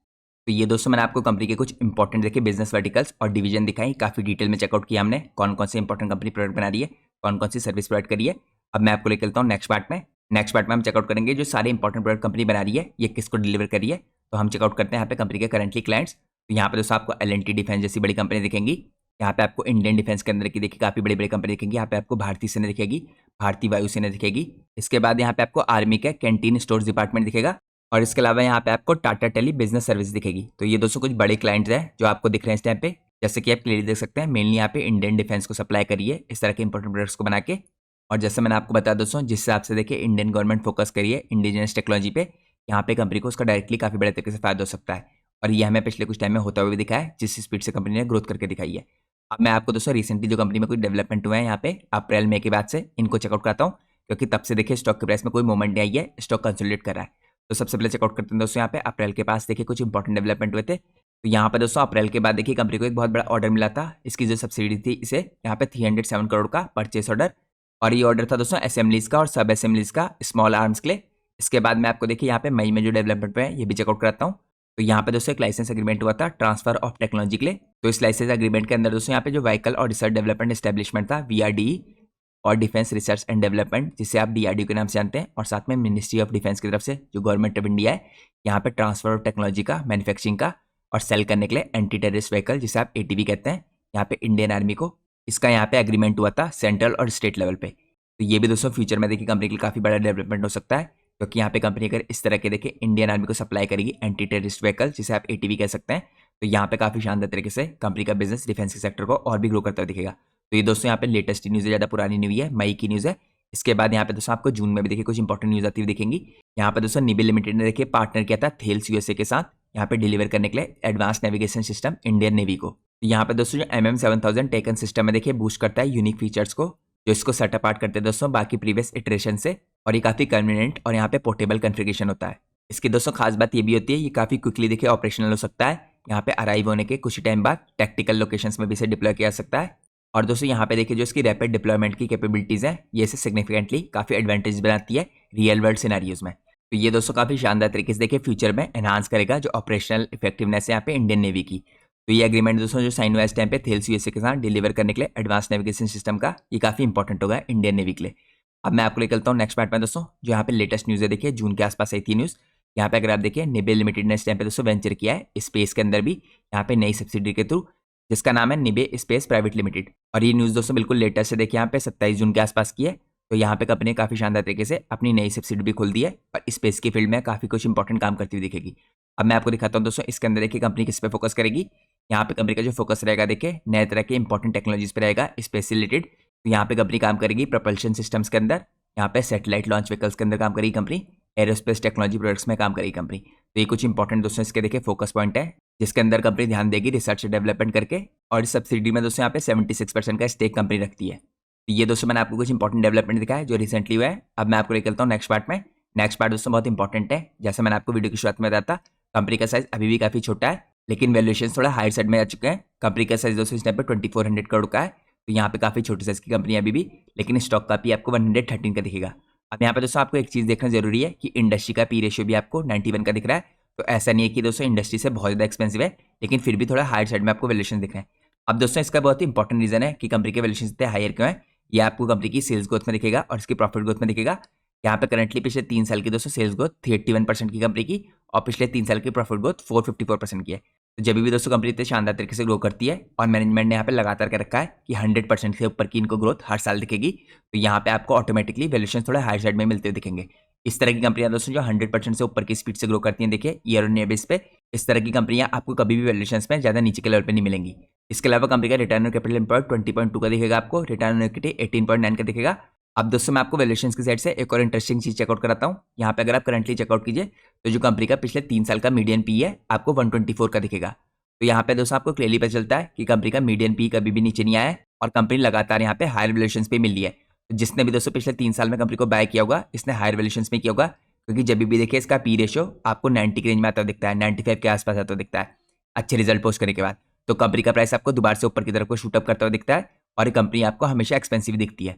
तो ये दोस्तों मैंने आपको कंपनी के कुछ इंपॉर्टेंट देखिए बिजनेस वर्टिकल्स और डिवीजन दिखाई, काफी डिटेल में चेकआउट किया हमने कौन कौन से इंपॉर्टेंट कंपनी प्रोडक्ट बना रही है, कौन कौन सी सर्विस प्रोवाइड करी है। अब मैं आपको लेकर चलता हूँ नेक्स्ट पार्ट में। नेक्स्ट पार्ट में हम चेकआउट करेंगे जो सारे इंपॉर्टेंट प्रोडक्ट कंपनी बना रही है, ये किसको डिलीवर करी है। तो हम चेकआउट करते हैं यहाँ पे कंपनी के करंटली क्लाइंट्स। तो यहाँ पे दोस्तों आपको L&T डिफेंस जैसी बड़ी कंपनी दिखेंगी। यहाँ पे आपको इंडियन डिफेंस के अंदर की देखिए काफी बड़ी बड़ी कंपनी दिखेंगी। यहाँ पे आपको भारतीय सेना दिखेगी, भारतीय वायुसेना दिखेगी। इसके बाद यहाँ पे आपको आर्मी का कैंटीन स्टोर्स डिपार्टमेंट दिखेगा। और इसके अलावा यहाँ पे आपको टाटा टेली बिजनेस सर्विस दिखेगी। तो ये दोस्तों कुछ बड़े क्लाइंट्स हैं जो आपको दिख रहे हैं इस टाइम पे। जैसे कि आप क्लियरली देख सकते हैं, मेनली यहाँ पे इंडियन डिफेंस को सप्लाई करिए इस तरह के इंपॉर्टेंट प्रोडक्ट्स को बना के। और जैसे मैंने आपको बताया दोस्तों, जिस हिसाब से देखिए इंडियन गवर्नमेंट फोकस करिए इंडिजिनस टेक्नोलॉजी पे, यहाँ पे कंपनी को उसका डायरेक्टली काफी बड़े तरीके से फायदा हो सकता है। और ये हमें पिछले कुछ टाइम में होता हुआ भी दिखा है, जिस स्पीड से कंपनी ने ग्रोथ करके दिखाई है। अब मैं आपको दोस्तों रिसेंटली जो कंपनी में कुछ डेवलपमेंट हुए हैं यहाँ पे अप्रैल मई के बाद से, इनको चेकआउट कराता हूँ, क्योंकि तब से देखिए स्टॉक के प्राइस में कोई मूवमेंट नहीं आई है, स्टॉक कंसोलिडेट कर रहा है। तो सबसे पहले चेकआउट करते हैं दोस्तों यहाँ पे अप्रैल के पास देखिए कुछ इंपॉर्टेंट डेवलपमेंट हुए थे। तो यहाँ पे दोस्तों अप्रैल के बाद देखिए कंपनी को एक बहुत बड़ा ऑर्डर मिला था। इसकी जो सब्सिडी थी इसे यहाँ पे 307 करोड़ का परचेस ऑर्डर। और ये ऑर्डर था दोस्तों असेंबलीज का और सब असेंबलीज का स्मॉल आर्म्स के लिए। इसके बाद में आपको देखिए यहाँ पे मई में जो डेवलपमेंट हुए हैं ये भी चेकआउट कराता हूँ। तो यहाँ पे दोस्तों एक लाइसेंस एग्रीमेंट हुआ था ट्रांसफर ऑफ टेक्नोलॉजी के लिए। तो इस लाइसेंस एग्रीमेंट के अंदर दोस्तों यहाँ पे जो व्हीकल और रिसर्च डेवलपमेंट एस्टेब्लिशमेंट था VRDE और डिफेंस रिसर्च एंड डेवलपमेंट, जिसे आप DRDO के नाम से जानते हैं, और साथ में मिनिस्ट्री ऑफ डिफेंस की तरफ से जो गवर्नमेंट ऑफ इंडिया है, यहाँ पे ट्रांसफर ऑफ टेक्नोलॉजी का मैन्युफैक्चरिंग का और सेल करने के लिए एंटी टेररिस्ट व्हीकल, जिसे आप ATV कहते हैं, यहाँ पे इंडियन आर्मी को इसका यहाँ पे एग्रीमेंट हुआ था सेंट्रल और स्टेट लेवल पे। तो ये भी दोस्तों फ्यूचर में देखिए कंपनी के लिए काफी बड़ा डेवलपमेंट हो सकता है, क्योंकि यहाँ पे कंपनी अगर इस तरह के देखिए इंडियन आर्मी को सप्लाई करेगी एंटी टेररिस्ट व्हीकल, जिसे आप ATV कह सकते हैं, तो यहाँ पे काफी शानदार तरीके से कंपनी का बिजनेस डिफेंस के सेक्टर को और भी ग्रो करता हुआ दिखेगा। तो ये दोस्तों यहाँ पे लेटेस्ट न्यूज़ है, ज़्यादा पुरानी न्यूज़ है, मई की न्यूज़ है। इसके बाद यहाँ पे दोस्तों आपको जून में भी देखिए कुछ इंपॉर्टेंट न्यूज़ आती हुई दिखेंगी। यहाँ पे दोस्तों निबेल लिमिटेड ने देखिए पार्टनर किया था थेल्स USA के साथ, यहाँ पे डिलीवर करने के लिए advance navigation system Indian navy को। यहाँ पे दोस्तों जो MM7000 टेकन सिस्टम है देखिए बूस्ट करता है यूनिक फीचर्स को, जो इसको सेट अपार्ट करते हैं दोस्तों बाकी प्रीवियस इटरेशन से। और ये काफी कन्वीनियंट और यहाँ पे पोर्टेबल कॉन्फ़िगरेशन होता है। इसकी दोस्तों खास बात ये भी होती है, ये काफी क्विकली देखिए ऑपरेशनल हो सकता है। यहाँ पे अराइव होने के कुछ टाइम बाद टैक्टिकल लोकेशंस में भी इसे डिप्लॉय किया जा सकता है। और दोस्तों यहाँ पे देखिए जो इसकी रैपिड डिप्लॉयमेंट की कैपेबिलिटीज है, ये इसे सिग्निफिकेंटली काफी एडवांटेज बनाती है रियल वर्ल्ड सिनेरियोज में। तो ये दोस्तों काफी शानदार तरीके से देखिए फ्यूचर में एनहांस करेगा जो ऑपरेशनल इफेक्टिवनेस है यहाँ पे इंडियन नेवी की। तो ये एग्रीमेंट दोस्तों जो साइन हुआ इस टाइम पे थेल्स USA के साथ डिलीवर करने के लिए एडवांस नेविगेशन सिस्टम का, ये काफी इंपॉर्टेंट होगा इंडियन नेवी के लिए। अब मैं आपको लेकर चलता हूँ नेक्स्ट पार्ट में दोस्तों, जो यहाँ पे लेटेस्ट न्यूज़ है देखिए जून के आसपास आई थी न्यूज़। यहाँ पे अगर आप देखिए निबेल लिमिटेड ने इस टाइम पे दोस्तों वेंचर किया है स्पेस के अंदर भी, यहाँ पे नई सब्सिडी के थ्रू, जिसका नाम है निबे स्पेस प्राइवेट लिमिटेड। और ये न्यूज़ दोस्तों बिल्कुल लेटेस्ट है, देखिए यहाँ पे 27 जून के आसपास की है। तो यहाँ पे कंपनी काफी शानदार तरीके से अपनी नई सब्सिडी भी खोल दी है और स्पेस की फील्ड में काफी कुछ इंपॉर्टेंट काम करती हुई दिखेगी। अब मैं आपको दिखाता हूँ दोस्तों इसके अंदर देखिए कंपनी किस पे फोकस करेगी। यहाँ पे कंपनी का जो फोकस रहेगा देखिए नए तरह के इंपॉर्टेंट टेक्नोलॉजीज पे रहेगा स्पेस रिलेटेड। तो यहाँ पे कंपनी काम करेगी प्रोपल्शन सिस्टम्स के अंदर, यहाँ पे सैटेलाइट लॉन्च व्हीकल्स के अंदर काम करेगी कंपनी, एरोस्पेस टेक्नोलॉजी प्रोडक्ट्स में काम करेगी कंपनी। तो ये कुछ इंपॉर्टेंट दोस्तों इसके देखिए फोकस पॉइंट है, जिसके अंदर कंपनी ध्यान देगी रिसर्च डेवलपमेंट करके। और इस सब्सिडी में दोस्तों यहाँ पे 76% का स्टेक कंपनी रखती है। तो ये दोस्तों मैंने आपको कुछ इंपॉर्टेंट डेवलपमेंट दिखाया है जो रिसेंटली हुआ है। अब मैं आपको लेकर चलता हूँ नेक्स्ट पार्ट में। नेक्स्ट पार्ट दोस्तों बहुत इंपॉर्टेंट है। जैसे मैंने आपको वीडियो की शुरुआत में बताया था, कंपनी का साइज अभी भी काफी छोटा है, लेकिन वैल्यूएशन थोड़ा हायर साइड में आ चुके हैं। कंपनी का साइज दोस्तों इस टाइम पे 2400 करोड़ का है, तो यहाँ पे काफी छोटी साइज की कंपनी है अभी भी, लेकिन स्टॉक का पी आपको 113 का दिखेगा। अब यहाँ पे दोस्तों आपको एक चीज देखना जरूरी है कि इंडस्ट्री का पी रेशियो भी आपको 91 का दिख रहा है। तो ऐसा नहीं है कि दोस्तों इंडस्ट्री से बहुत ज्यादा एक्सपेंसिव है, लेकिन फिर भी थोड़ा हायर साइड में आपको वैल्यूएशन दिख रहे हैं। अब दोस्तों इसका बहुत ही इंपॉर्टेंट रीजन है कि कंपनी के वैल्यूएशन इतने हायर क्यों है। ये आपको कंपनी की सेल्स ग्रोथ में दिखेगा और इसकी प्रॉफिट ग्रोथ में दिखेगा। यहाँ पे करंटली पिछले 3 साल की दोस्तों सेल्स ग्रोथ 81% की कंपनी की, और पिछले 3 साल की प्रॉफिट ग्रोथ 454% की है। तो जब भी दोस्तों कंपनी इतने शानदार तरीके से ग्रो करती है और मैनेजमेंट ने यहाँ पे लगातार कर रखा है कि 100% से ऊपर की इनको ग्रोथ हर साल दिखेगी, तो यहाँ पे आपको ऑटोमेटिकली वैल्यूएशन थोड़ा हाई साइड में मिलते हुए दिखेंगे। इस तरह की कंपनियां दोस्तों जो 100% से ऊपर की स्पीड से ग्रो करती हैं, देखिए ईयर ऑन ईयर बेस पे, इस तरह की कंपनियां आपको कभी भी वैल्यूएशन में ज्यादा नीचे के लेवल पे नहीं मिलेंगी। इसके अलावा कंपनी का रिटर्न ऑन कैपिटल एम्प्लॉयड 20.2 का दिखेगा आपको, रिटर्न ऑन इक्विटी 18.9 का दिखेगा। अब दोस्तों मैं आपको वैल्यूएशन की साइड से एक और इंटरेस्टिंग चीज चेकआउट कराता हूँ। यहाँ पे अगर आप करंटली चेकआउट कीजिए तो जो कंपनी का पिछले 3 साल का मीडियन पी है आपको 124 का दिखेगा। तो यहाँ पे दोस्तों आपको क्लियरली पता चलता है कि कंपनी का मीडियन पी कभी भी नीचे नहीं आया है और कंपनी लगातार यहाँ पे हायर वैल्यूएशन पे मिल रही है। तो जिसने भी दोस्तों पिछले 3 साल में कंपनी को बाय किया होगा, इसने हायर वैल्यूएशन में किया होगा, क्योंकि जब भी देखिए इसका पी रेशियो आपको 90 के रेंज में आता हुआ दिखता है, 95 के आसपास आता हुआ दिखता है अच्छे रिजल्ट पोस्ट करने के बाद। तो कंपनी का प्राइस आपको दोबारा से ऊपर की तरफ को शूटअप करता हुआ दिखता है और ये कंपनी आपको हमेशा एक्सपेंसिव दिखती है।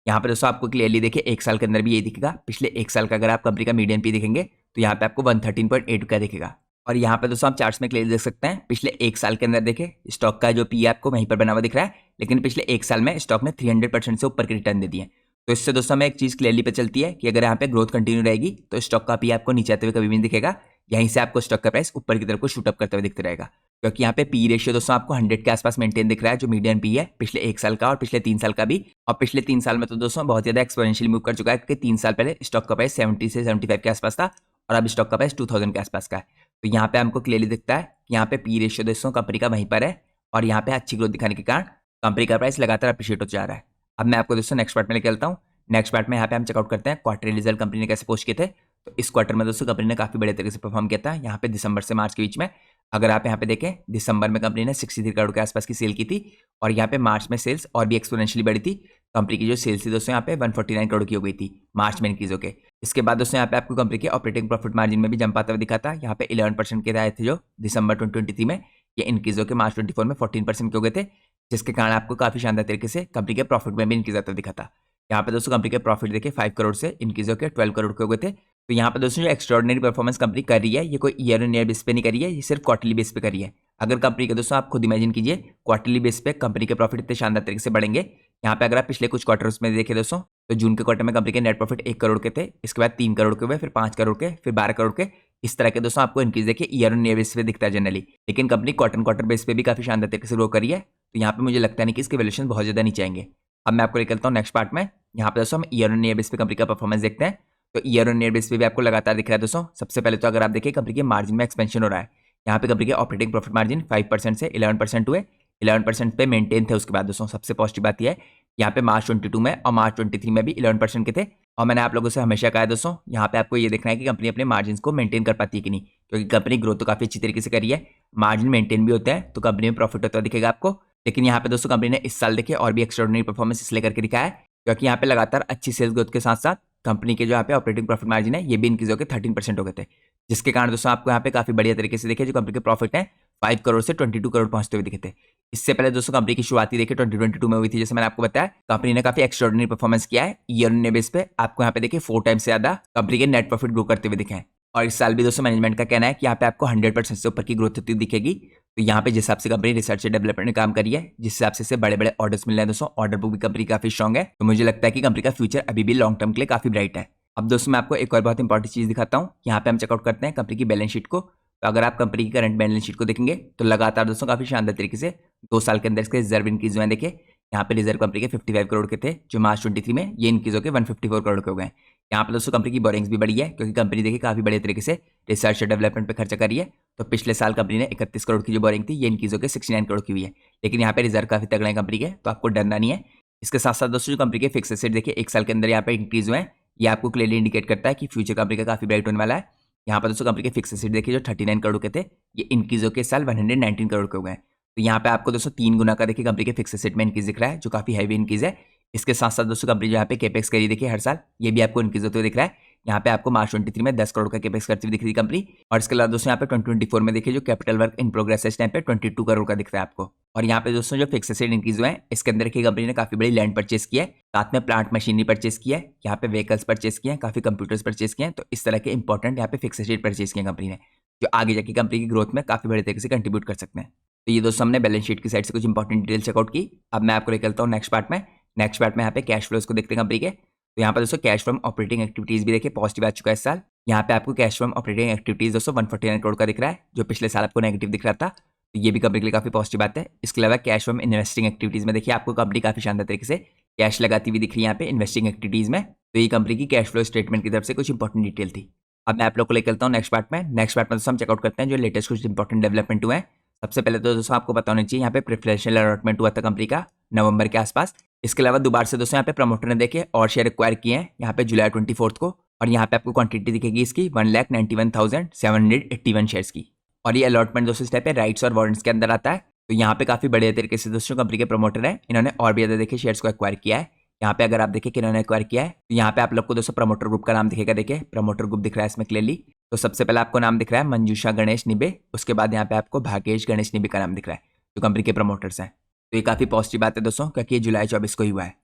यहाँ पे दोस्तों आपको क्लियरली देखिए 1 साल के अंदर भी ये दिखेगा। पिछले 1 साल का अगर आप कंपनी का मीडियन पी देखेंगे तो यहाँ पे आपको 113.8 का दिखेगा। और यहाँ पे दोस्तों आप चार्ट्स में क्लियर देख सकते हैं, पिछले 1 साल के अंदर देखें स्टॉक का जो पी है आपको वहीं पर बना हुआ दिख रहा है, लेकिन पिछले 1 साल में स्टॉक ने 300% से ऊपर के रिटर्न दे दिए। तो इससे दोस्तों हमें एक चीज क्लियरली पता चलती है कि अगर यहाँ पे ग्रोथ कंटिन्यू रहेगी तो स्टॉक का पी आपको नीचे आते हुए कभी भी नहीं दिखेगा, यहीं से आपको स्टॉक का प्राइस ऊपर की तरफ को शूटअप करते हुए दिखते रहेगा। क्योंकि यहाँ पे पी रेशियो दोस्तों आपको 100 के आसपास मेंटेन दिख रहा है, जो मीडियन पी है पिछले 1 साल का और पिछले 3 साल का भी। और पिछले 3 साल में तो दोस्तों बहुत ज्यादा एक्सपोनेंशियल मूव कर चुका है, क्योंकि 3 साल पहले स्टॉक का प्राइस 70 से 75 के आसपास था और अब स्टॉक का प्राइस 2000 के आसपास का है। तो यहाँ पे हमको क्लियरली दिखता है कि यहाँ पे पी रेशियो दोस्तों कंपनी का वहीं पर है और यहाँ पे अच्छी ग्रोथ दिखाने के कारण कंपनी का प्राइस लगातार अप्रिशिएट होता जा रहा है। अब मैं आपको दोस्तों नेक्स्ट पार्ट में लेकर चलता हूँ। नेक्स्ट पार्ट में यहाँ पे हम चेकआउट करते हैं क्वार्टरली रिजल्ट कंपनी ने कैसे पोस्ट किए थे। तो इस क्वार्टर में दोस्तों कंपनी ने काफी बड़े तरीके से परफॉर्म किया था, यहाँ पे दिसंबर से मार्च के बीच में। अगर आप यहाँ पे देखें, दिसंबर में कंपनी ने 63 करोड़ के आसपास की सेल की थी और यहाँ पे मार्च में सेल्स और भी एक्सपोनेंशियली बढ़ी थी। कंपनी की जो सेल्स थी दोस्तों यहाँ पे 149 करोड़ की हो गई थी मार्च में इंक्रीज होकर। इसके बाद दोस्तों यहाँ पे आपको कंपनी के ऑपरेटिंग प्रॉफिट मार्जिन में भी जंप आता हुआ दिखा था। यहाँ पे 11% के आए थे जो दिसंबर 2023 में, ये इंक्रीज होकर मार्च 24 में 14% के हो गए थे, जिसके कारण आपको काफी शानदार तरीके से कंपनी के प्रॉफिट में भी इंक्रीज आता हुआ दिखा था। यहाँ पे दोस्तों कंपनी के प्रॉफिट देखिए 5 करोड़ से इंक्रीज होकर 12 करोड़ के हो गए थे। तो यहाँ पे दोस्तों जो एक्स्ट्राऑर्डिनरी परफॉर्मेंस कंपनी कर रही है, ये कोई ईयर ऑन ईयर बेस पे नहीं करी है, ये सिर्फ क्वार्टरली बेस पे करी है। अगर कंपनी के दोस्तों आप खुद इमेजिन कीजिए क्वार्टरली बेस पे कंपनी के प्रॉफिट इतने शानदार तरीके से बढ़ेंगे। यहाँ पे अगर आप पिछले कुछ क्वार्टर्स में देखें दोस्तों, तो जून के क्वार्टर में कंपनी के नेट प्रॉफिट 1 करोड़ के थे, इसके बाद 3 करोड़ के हुए, फिर 5 करोड़ के, फिर 12 करोड़ के। इस तरह के दोस्तों आपको इंक्रीज देखिए ईयर ऑन ईयर बेस पे दिखता है जनरली, लेकिन कंपनी क्वार्टर बेस पे भी काफी शानदार तरीके से ग्रो करी है। तो यहाँ पे मुझे लगता नहीं कि इसके वैल्यूएशन बहुत ज्यादा नीचे आएंगे। अब मैं आपको निकलता हूँ नेक्स्ट पार्ट में। यहाँ पे दोस्तों हम ईयर ऑन ईयर बेस पे कंपनी का परफॉर्मेंस देखते हैं। तो ईयर ऑन ईयर बेस पे भी आपको लगातार दिख रहा है दोस्तों। सबसे पहले तो अगर आप देखिए कंपनी के मार्जिन में एक्सपेंशन हो रहा है। यहाँ पे कंपनी के ऑपरेटिंग प्रॉफिट मार्जिन 5% से 11% हुए, 11% पे मेंटेन थे। उसके बाद दोस्तों सबसे पॉजिटिव बात यह है, यहाँ पे मार्च 22 में और मार्च 23 में भी 11% के थे। और मैंने आप लोगों से हमेशा कहा है दोस्तों, यहाँ पे आपको ये देखना है कि कंपनी अपने मार्जिन को मेंटेन कर पाती है कि नहीं, क्योंकि कंपनी ग्रोथ तो काफी अच्छी तरीके से करी है, मार्जिन मेंटेन भी होते हैं तो कंपनी में प्रॉफिट होता दिखेगा आपको। लेकिन यहाँ पे दोस्तों कंपनी ने इस साल देखिए और भी एक्स्ट्राऑर्डिनरी परफॉर्मेंस इसलिए करके दिखाया है, क्योंकि यहाँ पे लगातार अच्छी सेल्स ग्रोथ के साथ साथ कंपनी के जो यहाँ पे ऑपरेटिंग प्रॉफिट मार्जिन है ये भी इंक्रीज होकर 13% हो गए थे, जिसके कारण दोस्तों आपको यहाँ पे काफी बढ़िया तरीके से देखिए जो कंपनी के प्रॉफिट है 5 करोड़ से 22 करोड़ पहुंचते हुए दिखे थे। इससे पहले दोस्तों कंपनी की शुरुआती देखिए 2022 में हुई थी, जैसे मैंने आपको बताया कंपनी ने काफी एक्स्ट्राऑर्डिनरी परफॉर्मेंस किया है। ईयर ऑन ईयर बेस पे आपको यहाँ पे देखिए 4 टाइम्स से ज्यादा कंपनी के नेट प्रॉफिट ग्रो करते हुए दिखे हैं। और इस साल भी दोस्तों मैनेजमेंट का कहना है कि यहाँ पे आपको 100% से ऊपर की ग्रोथ होती दिखेगी। तो यहाँ पे जिस हिसाब से कंपनी रिसर्च से डेवलपमेंट में काम करी है, जिस हिसाब से बड़े बड़े ऑर्डर्स मिल रहे हैं दोस्तों, ऑर्डर बुक भी कंपनी काफी स्ट्रॉग है, तो मुझे लगता है कि कंपनी का फ्यूचर अभी भी लॉन्ग टर्म के लिए काफी ब्राइट है। अब दोस्तों मैं आपको एक और बहुत इंपॉर्टेंट चीज दिखाता हूँ। यहाँ पे हम चेकआउट करते हैं कंपनी की बैलेंस शीट को। तो अगर आप कंपनी की करंट बैलेंस शीट को देखेंगे तो लगातार दोस्तों काफी शानदार तरीके से 2 साल के अंदर इसके रिजर्व इंक्रीज हुए। देखिए यहाँ पे रिजर्व कंपनी के 55 करोड़ के थे जो मार्च 23 में, ये इंक्रीज होकर 154 करोड़ के हो गए। यहाँ पे दोस्तों कंपनी की बोरिंग्स भी बढ़ी है, क्योंकि कंपनी देखिए काफी बड़े तरीके से रिसर्च और डेवलपमेंट पे खर्चा करी है। तो पिछले साल कंपनी ने 31 करोड़ की जो बोरिंग थी ये इंक्रीज होकर 69 करोड़ की हुई है, लेकिन यहाँ पे रिजर्व काफी तगड़े हैं कंपनी के, तो आपको डरना नहीं है। इसके साथ साथ दोस्तों जो कंपनी के फिक्स एसेट देखिए 1 साल के अंदर यहाँ पे इंक्रीज हुए हैं, ये आपको क्लियरली इंडिकेट करता है कि फ्यूचर कंपनी का काफी ब्राइट होने वाला है। यहाँ पर दोस्तों कंपनी के फिक्स एसेट देखिए जो 39 करोड़ के थे ये इंक्रीज होकर इस साल 119 करोड़ के हो गए। तो यहाँ पे आपको दोस्तों 3 गुना का देखिए कंपनी के फिक्स एसेट में इंक्रीज दिख रहा है, जो काफी हैवी इंक्रीज है। इसके साथ साथ दोस्तों कंपनी जो यहाँ पे केपेक्स करी देखिए हर साल, ये भी आपको इंक्रीज होते हुए दिख रहा है। यहाँ पे आपको मार्च 23 में 10 करोड़ का केपेक्स करती हुई दिख रही है कंपनी। और इसके अलावा दोस्तों यहाँ पे 2024 में देखिए जो कैपिटल वर्क इन प्रोग्रेस है इस टाइम पे 22 करोड़ का दिख रहा है आपको। और यहाँ पे दोस्तों जो फिक्स एसेट इंक्रीज हुआ है इसके अंदर की कंपनी ने काफी बड़ी लैंड परचेस किया है, साथ में प्लांट मशीनरी परचेस किया है, यहाँ पे व्हीकल्स परचेस किए हैं, काफी कंप्यूटर्स परचेस किए हैं। तो इस तरह के इंपॉर्टेंट यहाँ पे फिक्स एसेट परचेस किए कंपनी ने, जो आगे जाके कंपनी की ग्रोथ में काफी बड़े तरीके से कंट्रीब्यूट कर सकते हैं। तो ये दोस्तों हमने बैलेंस शीट की साइड से कुछ इंपॉर्टेंट डिटेल चेकआउट की। अब मैं आपको निकलता हूँ नेक्स्ट पार्ट में। नेक्स्ट पार्ट में यहाँ पे कैश फ्लोज को देखते हैं कंपनी के। तो यहाँ पर दोस्तों कैश फ्रॉम ऑपरेटिंग एक्टिविटीज भी देखिए पॉजिटिव आ चुका है इस साल। यहाँ पे आपको कैश फ्रॉम ऑपरेटिंग एक्टिविटीज दोस्तों 149 करोड़ का दिख रहा है, जो पिछले साल आपको नेगेटिव दिख रहा था। तो ये भी कंपनी के लिए काफी पॉजिटिव बात है। इसके अलावा कैश फ्रॉम इन्वेस्टिंग एक्टिविटीज में देखिए आपको कंपनी काफी शानदार तरीके से कैश लगाती हुई दिख रही है यहाँ पे इन्वेस्टिंग एक्टिविटीज में। तो ये कंपनी की कैश फ्लो स्टेटमेंट की तरफ से कुछ इंपॉर्टेंट डिटेल थी। अब मैं आप लोग को लेकर चलता हूँ नेक्स्ट पार्ट में। नेक्स्ट पार्ट में दोस्तों हम चेकआउट करते हैं जो लेटेस्ट कुछ इंपॉर्टेंट डेवलपमेंट हुए हैं। सबसे पहले तो दोस्तों आपको पता होना चाहिए यहाँ पे प्रेफरेंशियल अलॉटमेंट हुआ था कंपनी का नवंबर के आसपास। इसके अलावा दोबारा से दोस्तों यहाँ पे प्रमोटर ने देखे और शेयर एक्वायर किए हैं यहाँ पे जुलाई 24 को। और यहाँ पे आपको क्वांटिटी दिखेगी इसकी 1,91,781 शेयर्स की। और ये अलॉटमेंट दोस्तों इस टाइप पे राइट्स और वारंट्स के अंदर आता है। तो यहाँ पे काफी बड़े तरीके से दोस्तों कंपनी के प्रमोटर है, इन्होंने और भी ज्यादा देखिए शेयर्स को एक्वायर किया है। यहाँ पे अगर आप देखें कि इन्होंने एक्वायर किया है तो यहाँ पे आप लोग को दोस्तों प्रमोटर ग्रुप का नाम दिखेगा, देखिए प्रमोटर ग्रुप दिख रहा है इसमें क्लियरली। तो सबसे पहले आपको नाम दिख रहा है मंजूषा गणेश निबे, उसके बाद यहाँ पे आपको भागेश गणेश निबे का नाम दिख रहा है जो कंपनी के प्रमोटर्स हैं। तो ये काफी पॉजिटिव बात है दोस्तों, क्योंकि ये जुलाई 24 को ही हुआ है।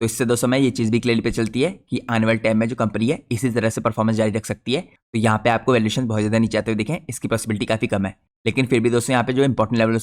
तो इससे दोस्तों मैं ये चीज़ भी क्लियरली पे चलती है कि आने वाले टाइम में जो कंपनी है इसी तरह से परफॉर्मेंस जारी रख सकती है। तो यहाँ पे आपको वैल्यूएशन बहुत ज़्यादा नीचे आते हुए दिखें इसकी पॉसिबिलिटी काफ़ी कम है, लेकिन फिर भी दोस्तों यहाँ पे जो इंपॉर्टेंट लेवल